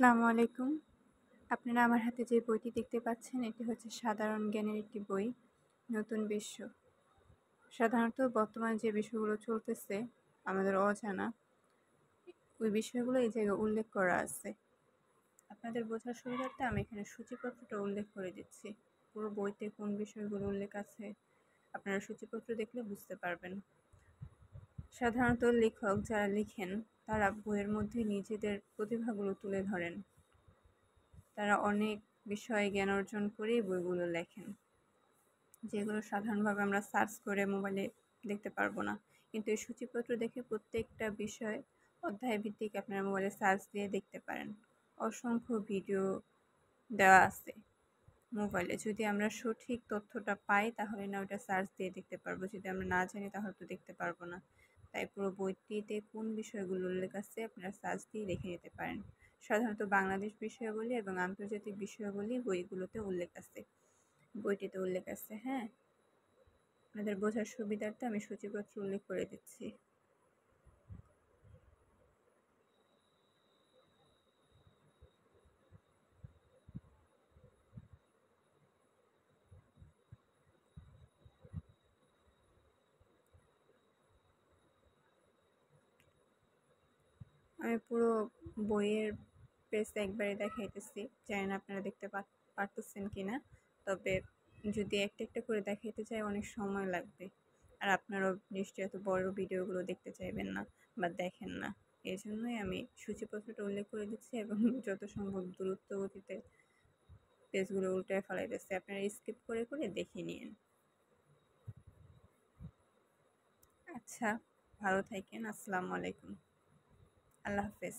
আসসালামু আলাইকুম। আপনারা আমার হাতে যে বইটি দেখতে পাচ্ছেন এটি হচ্ছে সাধারণ জ্ঞানের একটি বই, নতুন বিশ্ব। সাধারণত বর্তমানে যে বিষয়গুলো চলতেছে আমাদের অজানা, ওই বিষয়গুলো এই জায়গায় উল্লেখ করা আছে। আপনাদের বোঝার সুবিধার্থে আমি এখানে সূচিপত্রটা উল্লেখ করে দিচ্ছি। পুরো বইতে কোন বিষয়গুলো উল্লেখ আছে আপনারা সূচিপত্র দেখলে বুঝতে পারবেন। সাধারণত লেখক যারা লিখেন তারা বইয়ের মধ্যে নিজেদের প্রতিভাগুলো তুলে ধরেন। তারা অনেক বিষয়ে জ্ঞান অর্জন করেই বইগুলো লেখেন, যেগুলো সাধারণভাবে আমরা সার্চ করে মোবাইলে দেখতে পারবো না। কিন্তু এই সূচিপত্র দেখে প্রত্যেকটা বিষয় অধ্যায় ভিত্তিক আপনারা মোবাইলে সার্চ দিয়ে দেখতে পারেন। অসংখ্য ভিডিও দেওয়া আছে মোবাইলে। যদি আমরা সঠিক তথ্যটা পাই তাহলে না ওটা সার্চ দিয়ে দেখতে পারবো, যদি আমরা না জানি তাহলে তো দেখতে পারবো না। তাই পুরো বইটিতে কোন বিষয়গুলো উল্লেখ আছে আপনারা সার্চ দিয়ে দেখে নিতে পারেন। সাধারণত বাংলাদেশ বিষয়াবলী এবং আন্তর্জাতিক বিষয়াবলী বইগুলোতে উল্লেখ আছে, বইটিতে উল্লেখ আছে। হ্যাঁ, আপনাদের বোঝার সুবিধার্থে আমি সূচিপত্র উল্লেখ করে দিচ্ছি। আমি পুরো বইয়ের পেজ একবারে দেখাইতেছি, জানি না আপনারা দেখতে পারতেছেন কিনা। তবে যদি একটা একটা করে দেখাইতে চাই অনেক সময় লাগবে, আর আপনারাও নিশ্চয়ই এত বড় ভিডিওগুলো দেখতে চাইবেন না বা দেখেন না। এই জন্যই আমি সূচিপত্রটা উল্লেখ করে দিচ্ছি এবং যত সম্ভব দ্রুত গতিতে পেজগুলো উল্টায় ফেলাইতেছি, আপনারা স্কিপ করে করে দেখে নিন। আচ্ছা, ভালো থাকেন। আসসালামু আলাইকুম। আল্লাহ হাফেজ।